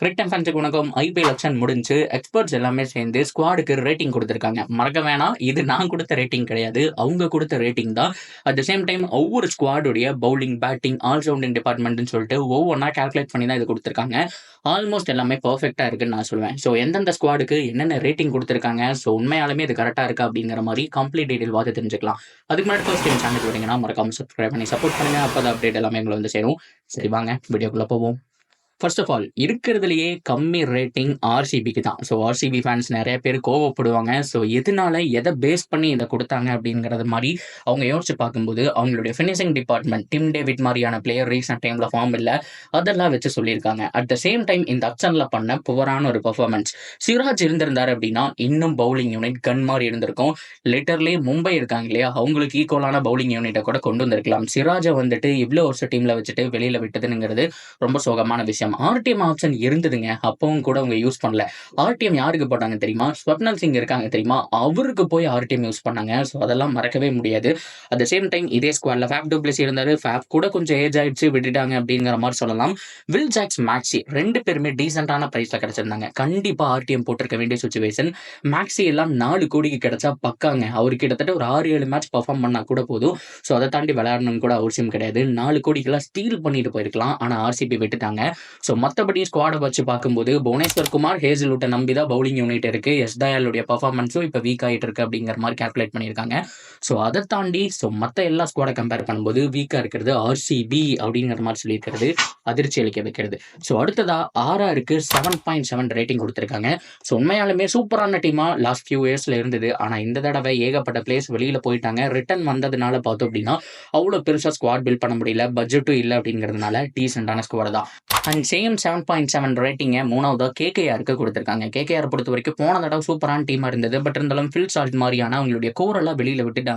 கிரிக் time ஃபேன்ஸுக்கு வணக்கம். IPL election முடிஞ்சு எக்ஸ்பர்ட்ஸ் எல்லாமே சேர்ந்து ஸ்குவாடுக்கு ரேட்டிங் கொடுத்துருக்காங்க. மறக்க வேணாம், இது நான் கொடுத்த ரேட்டிங் கிடையாது, அவங்க கொடுத்த ரேட்டிங் தான். அட் த சேம் டைம் ஒவ்வொரு ஸ்குவாடுடைய பவுலிங், பேட்டிங், ஆல்ரவுண்டிங் டிபார்ட்மெண்ட்னு சொல்லிட்டு ஒவ்வொன்றா கால்குலேட் பண்ணி தான் இது கொடுத்துருக்காங்க. ஆல்மோஸ்ட் எல்லாமே பர்ஃபெக்டாக இருக்குன்னு நான் சொல்லுவேன். ஸோ எந்தெந்த ஸ்குவாடுக்கு என்னென்ன ரேட்டிங் கொடுத்துருக்காங்க, ஸோ உண்மையாலுமே இது கரெக்டாக இருக்கா அப்படிங்கிற மாதிரி கம்ப்ளீட் டீடைல் பார்த்து தெரிஞ்சுக்கலாம். அதுக்கு முன்னாடி ஃபர்ஸ்ட் டைம் சேனல் வரீங்கன்னா மறக்காம சப்ஸ்கிரைப் பண்ணி சப்போர்ட் பண்ணுங்க. அப்போ தான் அப்டேட் எல்லாமே உங்களை வந்து சேரும். சரி, வாங்க வீடியோக்குள்ளே போவோம். ஃபர்ஸ்ட் ஆஃப் ஆல், இருக்கிறதுலையே கம்மி ரேட்டிங் ஆர்சிபிக்கு தான். ஸோ ஆர்சிபி ஃபேன்ஸ் நிறைய பேர் கோவப்படுவாங்க. ஸோ எதனால, எதை பேஸ் பண்ணி இதை கொடுத்தாங்க அப்படிங்கிறது மாதிரி அவங்க யோசிச்சு பார்க்கும்போது அவங்களுடைய ஃபினிஷிங் டிபார்ட்மெண்ட், டிம் டேவிட் மாதிரியான பிளேயர் ரீசெண்ட் டைமில் ஃபார்ம் இல்லை, அதெல்லாம் வச்சு சொல்லியிருக்காங்க. அட் த சேம் டைம் இந்த ஆக்ஷனில் பண்ண புவரான ஒரு பர்ஃபார்மன்ஸ். சிராஜ் இருந்திருந்தார் அப்படின்னா இன்னும் பவுலிங் யூனிட் கன் மாதிரி இருந்திருக்கும். லிட்டர்லி மும்பை இருக்காங்க இல்லையா, அவங்களுக்கு ஈக்குவலான பவுலிங் யூனிட்டை கூட கொண்டு வந்திருக்கலாம். சிராஜை வந்துட்டு இவ்வளோ வருஷம் டீமில் வச்சுட்டு வெளியில் விட்டதுங்கிறது ரொம்ப சோகமான விஷயம். ஆர்டிஎம் ஆப்ஷன் இருந்ததுங்க, அப்பவும் கூட அவங்க யூஸ் பண்ணல. ஆர்டிஎம் யாருக்கு போட்டாங்க தெரியுமா? ஸ்வப்னல் சிங் இருக்காங்க தெரியுமா, அவருக்கு போய் ஆர்டிஎம் யூஸ் பண்ணாங்க. ஸோ அதெல்லாம் மறக்கவே முடியாது. அட் த சேம் டைம் இதே ஸ்குவாட்ல ஃபேப் டு பிளேஸ் இருந்தாரு. ஃபேப் கூட கொஞ்சம் ஏஜ் ஆயிடுச்சு, விட்டுட்டாங்க அப்படிங்கிற மாதிரி சொல்லலாம். வில் ஜாக்ஸ், மேக்ஸி ரெண்டு பேருமே டீசென்டான பிரைஸ்ல கிடைச்சிருந்தாங்க. கண்டிப்பா ஆர்டிஎம் போட்டிருக்க வேண்டிய சுச்சுவேஷன். மேக்ஸி எல்லாம் 4 கோடிக்கு கிடைச்சா பக்காங்க. அவரு கிட்டத்தட்ட ஒரு 6-7 மேட்ச் பர்ஃபார்ம் பண்ணா கூட போதும். ஸோ அதை தாண்டி விளையாடணும்னு கூட அவசியம் கிடையாது. 4 கோடிக்கெல்லாம் ஸ்டீல் பண்ணிட்டு போயிருக்கலாம். ஆனா ஆர்சிபி விட்டுட்டாங்க. ஸோ மற்றபடி ஸ்குவாடை வச்சு பார்க்கும்போது புவனேஸ்வர் குமார், ஹேசில்வுட்டை நம்பி தான் பவுலிங் யூனிட் இருக்கு. எஸ் தயாலுடைய பர்ஃபார்மன்ஸும் இப்போ வீக் ஆகிட்டு இருக்கு அப்படிங்கிற மாதிரி கால்குலேட் பண்ணியிருக்காங்க. ஸோ அதை தாண்டி மற்ற எல்லா ஸ்குவாடை கம்பேர் பண்ணும்போது வீக்காக இருக்கிறது ஆர்சிபி அப்படிங்கிற மாதிரி சொல்லியிருக்கிறது அதிர்ச்சி அளிக்க வைக்கிறது. ஸோ அடுத்ததா ஆர்ஆருக்கு 7.7 ரேட்டிங் கொடுத்துருக்காங்க. ஸோ உண்மையாலுமே சூப்பரான டீமா லாஸ்ட் ஃபியூ இயர்ஸ்ல இருந்தது. ஆனால் இந்த தடவை ஏகப்பட்ட பிளேஸ் வெளியில போயிட்டாங்க. ரிட்டர்ன் வந்ததுனால பார்த்தோம் அப்படின்னா அவ்வளோ பெருசாக ஸ்குவாட் பில்ட் பண்ண முடியல, பட்ஜெட்டும் இல்லை அப்படிங்கிறதுனால டீசென்டான ஸ்குவாட் தான். அண்ட் சேம் 7.7 ரேட்டிங்கை மூணாவதாக கேகேஆருக்கு கொடுத்துருக்காங்க. கேகேஆர் பொறுத்த வரைக்கும் போன தடவை சூப்பரான டீமாக இருந்தது. பட் இருந்தாலும் ஃபில் சால்ட் மாதிரியான அவங்களுடைய கோரெல்லாம் வெளியில் விட்டுட்டாங்க.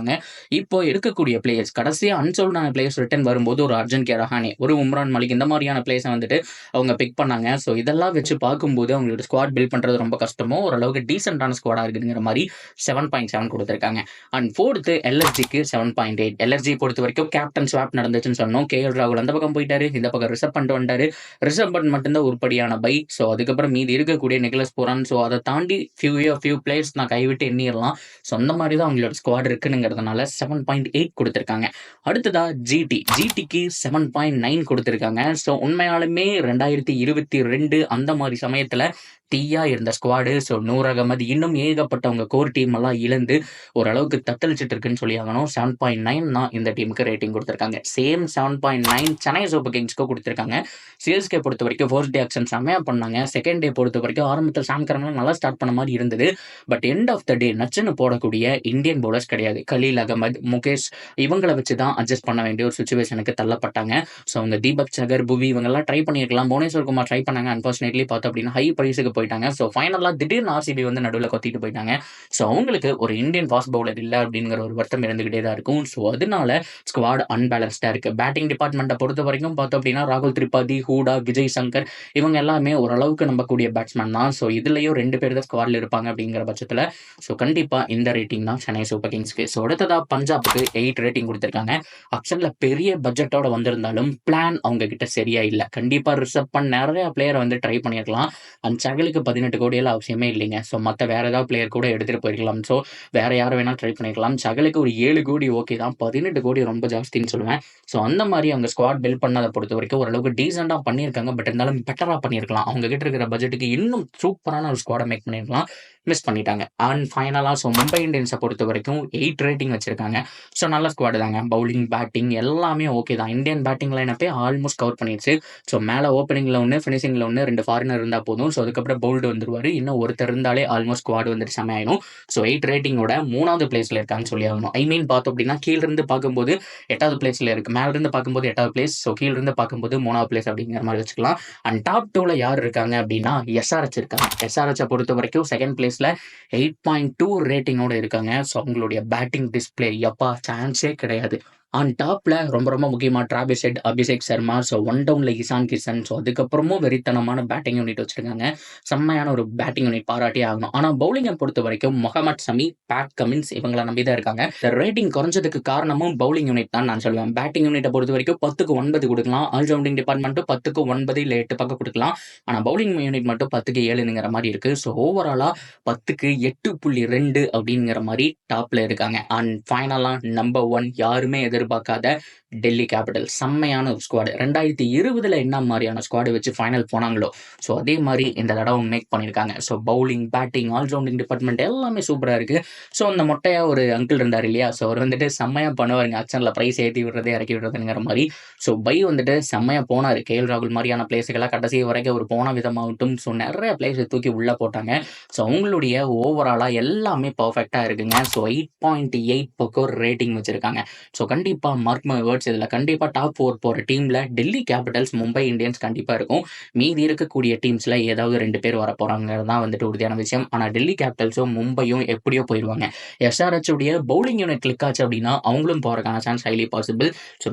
இப்போ இருக்கக்கூடிய பிளேயர்ஸ், கடைசியாக அன்சோல்டான பிளேயர்ஸ் ரிட்டர்ன் வரும்போது ஒரு அர்ஜுன் கே ரஹானே, ஒரு உம்ரான் மலிக், இந்த மாதிரியான பிளேயர்ஸை வந்துட்டு அவங்க பிக் பண்ணாங்க. ஸோ இதெல்லாம் வச்சு பார்க்கும்போது அவங்களோட ஸ்குவாட் பில்ட் பண்ணுறது ரொம்ப கஷ்டமோ, ஓரளவுக்கு டீசென்டான ஸ்குவாடாக இருக்குங்கிற மாதிரி 7.7 கொடுத்துருக்காங்க. And fourth எல்எஸ்ஜிக்கு 7.8. எல்எஸ்ஜி பொறுத்த வரைக்கும் கேப்டன் ஸ்வாப் நடந்துச்சுன்னு சொன்னோம். கேஎல் ராகுல் அந்த பக்கம் போயிட்டாரு, இந்த பக்கம் ரிசர்வ் பண்ணிட்டு வந்தாரு. ரிசர்வ் பண்ட் மட்டும்தான் உருப்படியான பை. ஸோ அதுக்கப்புறம் மீதி இருக்கக்கூடிய நிக்கலஸ் பூரான். ஸோ அதை தாண்டி ஃபியூ பிளேயர்ஸ் நான் கைவிட்டு எண்ணிடலாம். ஸோ அந்த மாதிரி தான் அவங்களோட ஸ்குவாட் இருக்குங்கிறதுனால 7.8 கொடுத்துருக்காங்க. அடுத்ததா ஜிடிக்கு 7.9 கொடுத்துருக்காங்க. ஸோ உண்மையாலுமே 2022 அந்த மாதிரி சமயத்தில் தீயா இருந்த ஸ்குவாடு. ஸோ நூர் அகமது இன்னும் ஏகப்பட்டவங்க கோர் டீம் எல்லாம் இழந்து ஓரளவுக்கு தத்தளிச்சிட்டு இருக்குன்னு சொல்லி ஆகணும். 7.9 தான் இந்த டீமுக்கு ரேட்டிங் கொடுத்துருக்காங்க. சேம் 7.9 சென்னை சூப்பர் கிங்ஸ்க்கு கொடுத்துருக்காங்க. சிஎஸ்கே பொறுத்த வரைக்கும் ஃபர்ஸ்ட் டே ஆக்ஷன் செம்மையாக பண்ணாங்க. செகண்ட் டே பொறுத்த வரைக்கும் ஆரம்பத்தில் சாம்கரன்லாம் நல்லா ஸ்டார்ட் பண்ண மாதிரி இருந்தது. பட் எண்ட் ஆஃப் த டே நச்சுன்னு போடக்கூடிய இந்தியன் பவுலர்ஸ் கிடையாது. கலீல் அகமது, முகேஷ் இவங்களை வச்சு தான் அட்ஜஸ்ட் பண்ண வேண்டிய ஒரு சுச்சுவேஷனுக்கு தள்ளப்பட்டாங்க. ஸோ அவங்க தீபக் சகர், புவி இவங்கெல்லாம் ட்ரை பண்ணியிருக்கலாம். புவனேஸ்வர் குமார் ட்ரை பண்ணாங்க. அன்ஃபார்ச்சுனேட்லி பார்த்தோம் அப்படின்னா ஹை ப்ரைஸுக்கு போயிட்டாங்க. ஸோ ஃபைனலாக திடீர்னு ஆர்சிபி வந்து நடுவில் கொத்திட்டு போயிட்டாங்க. ஸோ அவங்களுக்கு ஒரு இந்தியன் ஃபாஸ்ட் பவுலர் இல்லை அப்படிங்கிற ஒரு வருத்தம் இருந்துகிட்டே தான் இருக்கும். ஸோ அதனால ஸ்குவாட் அன்பேலன்ஸ்டாக இருக்கு. பேட்டிங் டிபார்ட்மெண்ட்டை பொறுத்த வரைக்கும் பார்த்தோம் அப்படின்னா ராகுல் திரிபாதி, ஹூடா, விஜய் சங்கர் இவங்க எல்லாமே ஓரளவுக்கு நம்பக்கூடிய பேட்ஸ்மேன் தான். ஸோ இதுலயும் 2 பேர் தான் ஸ்குவாட்ல இருப்பாங்க அப்படிங்கிற பட்சத்தில் ஸோ கண்டிப்பா இந்த ரேட்டிங் தான் சென்னை சூப்பர் கிங்ஸ்க்கு. ஸோ அடுத்ததா பஞ்சாபுக்கு 8 ரேட்டிங் கொடுத்துருக்காங்க. ஆக்சுவலில் பெரிய பட்ஜெட்டோட வந்திருந்தாலும் பிளான் அவங்க கிட்ட சரியா இல்லை. கண்டிப்பா ரிசர்வ் பண்ண நிறைய பிளேயரை வந்து ட்ரை பண்ணியிருக்கலாம். அந்த சகலுக்கு 18 கோடியெல்லாம் அவசியமே இல்லைங்க. ஸோ மற்ற வேற ஏதாவது பிளேயர் கூட எடுத்துட்டு போயிருக்கலாம். ஸோ வேற யாரும் வேணாலும் ட்ரை பண்ணிருக்கலாம். சகலுக்கு ஒரு 7 கோடி ஓகே தான், 18 கோடி ரொம்ப ஜாஸ்தின்னு சொல்லுவேன். ஸோ அந்த மாதிரி அவங்க ஸ்குவாட் பில்ட் பண்ணதை பொறுத்த வரைக்கும் ஓரளவுக்கு டீசெண்டாக பண்ணியிருக்காங்க. பட் இருந்தாலும் பெட்டராக பண்ணியிருக்கலாம். அவங்க கிட்ட இருக்கிற பட்ஜெட்டுக்கு இன்னும் சூப்பரான ஒரு ஸ்குவாடை மேக் பண்ணியிருக்கலாம். மிஸ் பண்ணிட்டாங்க. அண்ட் ஃபைனலாக ஸோ மும்பை இந்தியன்ஸை பொறுத்த வரைக்கும் 8 ரேட்டிங் வச்சிருக்காங்க. ஸோ நல்ல ஸ்குவாடு தாங்க. பவுலிங், பேட்டிங் எல்லாமே ஓகே தான். இந்தியன் பேட்டிங் லைனப்பே ஆல்மோஸ்ட் கவர் பண்ணிடுச்சு. ஸோ மேலே ஓப்பனிங்கில் ஒன்று, ஃபினிஷிங்கில் ஒன்று, 2 ஃபாரினர் இருந்தால் போதும். ஸோ அதுக்கப்புறம் போல்டு வந்துருவார். இன்னும் ஒருத்தர் இருந்தாலே ஆல்மோஸ்ட் ஸ்குவாடு வந்துட்டு செமையாயிடும். ஸோ 8 ரேட்டிங்கோட 3வது பிளேஸில் இருக்காங்கன்னு சொல்லி ஆகணும். ஐ மீன் பார்த்தோம் அப்படின்னா கீழிருந்து பார்க்கும்போது 8வது பிளேஸில் இருக்கு. மேலிருந்து பார்க்கும்போது 8வது பிளேஸ். ஸோ கீழிருந்து பார்க்கும்போது 3வது பிளேஸ் அப்படிங்கிற மாதிரி வச்சுக்கலாம். அண்ட் டாப் 2ல யார் இருக்காங்க அப்படின்னா எஸ்ஆர்ஹெச் இருக்காங்க. எஸ்ஆர்ஹெச்சை பொறுத்த வரைக்கும் செகண்ட் பிளேஸில் 8.2 ரேட்டிங்கோட இருக்காங்க. ஸோ அவங்களுடைய பேட்டிங் டிஸ்பிளே எப்பா சான்ஸே கிடையாது. ஆன் டாப்ல ரொம்ப ரொம்ப முக்கியமா Travis head, Abhishek Sharma, one டவுன்ல இசான் கிஷன், அதுக்கப்புறமும் வெறித்தனமான பேட்டிங் யூனிட் வச்சிருக்காங்க. செம்மையான ஒரு பேட்டிங் யூனிட் பாராட்டியே ஆகணும். ஆனா பவுலிங்க பொறுத்தவரைக்கும் முகமது ஷமி, பேட் கமின்ஸ் இவங்கள நம்பி தான் இருக்காங்க. இந்த ரேட்டிங் குறைஞ்சதுக்கு காரணமும் பவுலிங் யூனிட் தான் நான் சொல்லுவேன். பேட்டிங் யூனிட்ட பொறுத்தவரைக்கும் 10க்கு 9 குடுக்கலாம். ஆல் ரவுண்டிங் டிபார்ட்மெண்ட்டும் 10க்கு 9 இல்ல 8 பக்கம் குடுக்கலாம். ஆனா பவுலிங் யூனிட் மட்டும் 10க்கு 7ங்கிற மாரி இருக்கு. ஓவராலா 10க்கு 8.2 அப்படிங்கிற மாரி டாப்ல இருக்காங்க. அண்ட் ஃபைனலா நம்பர் 1 யாருமே எதிர்பார்க்காத டெல்லி கேபிட்டல்ஸ். செம்மையான ஒரு ஸ்குவாடு. 2020ல என்ன மாரியான ஸ்குவாடு வச்சு ஃபைனல் போனாங்களோ, அதே மாரி இந்த தடவ மேக் பண்ணியிருக்காங்க. Bowling, batting, all rounding department எல்லாமே சூப்பரா இருக்கு. அந்த மொட்டையா ஒரு அங்கிள் இருந்தார் இல்லையா? அவர் வந்துட்டு செம்மையா பண்ணுவாருங்க. ஆக்ஷன்ல பிரைஸ் ஏத்தி விடுறது, இறக்கி விடுறதுங்கிற மாரி. பை வந்துட்டு செம்மையா போனாரு. கேஎல் ராகுல் மாரியான பிளேயர்ஸ்கெல்லாம் கடைசி வரைக்கும் அவர் போன விதமாகட்டும், நெறைய பிளேயர்ஸ தூக்கி உள்ள போட்டாங்க. அவங்களுடைய ஓவராலா எல்லாமே பெர்ஃபெக்ட்டா இருக்குங்க. 8.8 பக்கம் ரேட்டிங் வச்சிருக்காங்க. கண்டிப்பா மார்க் மை வேர்ட்ஸ், இதுல கண்டிப்பா டாப் 4 போற டீம்ல டெல்லி கேபிட்டல்ஸ், மும்பை இந்தியன்ஸ் கண்டிப்பா இருக்கும். மீதி இருக்கக்கூடிய டீம்ஸ்ல ஏதாவது 2 பேர் வரப்போறாங்கிறது தான் வந்துட்டு உறுதியான விஷயம். ஆனா டெல்லி கேபிட்டல்ஸும் மும்பையும் எப்படியோ போயிருவாங்க. எஸ்ஆர்எச் உடைய பவுலிங் யூனிட் கிளிக் ஆச்சு அப்படின்னா அவங்களும் போறதுக்கான சான்ஸ் ஹைலி பாசிபிள்.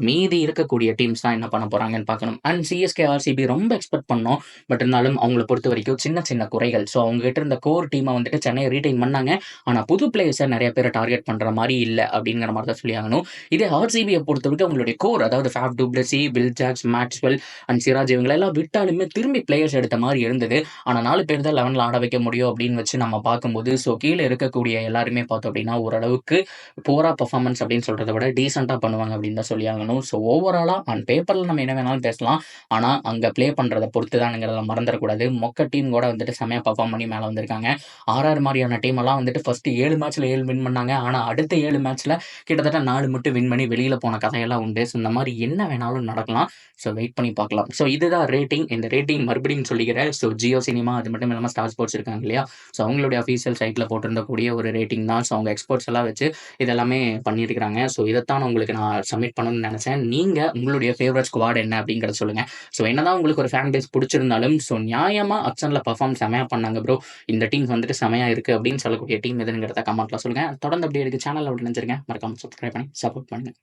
மீதி இருக்கக்கூடிய டீம்ஸ் தான் என்ன பண்ண போறாங்கன்னு பார்க்கணும். அண்ட் சிஎஸ்கே, ஆர்சிபி ரொம்ப எக்ஸ்பெக்ட் பண்ணோம். பட் இருந்தாலும் அவங்கள பொறுத்த வரைக்கும் சின்ன சின்ன குறைகள். அவங்க கிட்ட இருந்த கோர் டீமை வந்துட்டு சென்னையை ரீடைன் பண்ணாங்க. ஆனா புது பிளேயர்ஸை நிறைய பேரை டார்கெட் பண்ற மாதிரி இல்ல அப்படிங்கிற மாதிரி தான் சொல்லி ஆகணும். இதே ஆர்சிபியை பொறுத்தவரைக்கும் அவங்களுடைய கோர், அதாவது Faf du Plessis, Will Jacks, Maxwell and Siraj இவங்களெல்லாம் விட்டாலுமே திரும்பி பிளேயர்ஸ் எடுத்த மாதிரி இருந்தது. ஆனா 4 பேர் தான் 11ல ஆட வைக்க முடியும் அப்படின்னு வச்சு நம்ம பார்க்கும்போது கீழே இருக்கக்கூடிய எல்லாருமே பார்த்தோம் அப்படின்னா ஓரளவுக்கு போரா பெர்ஃபார்மன்ஸ் அப்படின்னு சொல்றதை விட டீசெண்டா பண்ணுவாங்க அப்படின்னு தான் சொல்லி ஆகணும். ஓவராலா ஆன் பேப்பர்ல நம்ம என்ன வேணாலும் பேசலாம். ஆனா அங்க பிளே பண்றதை பொறுத்து தான்ங்கிறத மறந்துடக்கூடாது. மொக்க டீம் கூட வந்துட்டு செமையா பெர்ஃபார்ம் பண்ணி மேல வந்திருக்காங்க. ஆர்ஆர் மாதிரியான டீம் எல்லாம் வந்துட்டு ஃபர்ஸ்ட் 7 மேட்ச்ல 7 வின் பண்ணாங்க. ஆனா அடுத்த 7 மேட்ச்ல கிட்டத்தட்ட 4 மட்டும் வின் பண்ணி வெளியில போன கதையெல்லாம் உண்டு. இந்த மாதிரி என்ன வேணாலும் நடக்கலாம். வெயிட் பண்ணி பார்க்கலாம். இதுதான் ரேட்டிங். இந்த ரேட்டிங் மறுபடியும் சொல்லிக்கிறேன். ஜியோ சினிமா அது மட்டும் இல்லாம ஸ்டார் ஸ்போர்ட்ஸ் இருக்காங்க இல்லையா? அவங்களுடைய அஃபீஷியல் சைட்ல போட்டிருந்தக்கூடிய ஒரு ரேட்டிங் தான். அவங்க எக்ஸ்பர்ட்ஸ் எல்லாம் வச்சு இதெல்லாமே பண்ணியிருக்காங்க. இதைத்தான் உங்களுக்கு நான் சப்மிட் பண்ணணும்னு நினைச்சேன். நீங்க உங்களுடைய ஃபேவரட் ஸ்குவாட் என்ன அப்படிங்கறத சொல்லுங்க. என்னதான் உங்களுக்கு ஒரு ஃபேன் பேஸ் பிடிச்சிருந்தாலும் நியாயமா ஆக்ஷன்ல பெர்ஃபார்ம் செமையா பண்ணாங்க ப்ரோ, இந்த டீம் வந்துட்டு செமையா இருக்கு அப்படின்னு சொல்லக்கூடிய டீம் எதுங்கிறத கமெண்ட்ல சொல்லுங்க. தொடர்ந்து அப்படியே இருக்கு சேனல் அப்படி நினைச்சிருங்க. மறக்காம சப்ஸ்கிரைப் பண்ணி சப்போர்ட் பண்ணுங்க.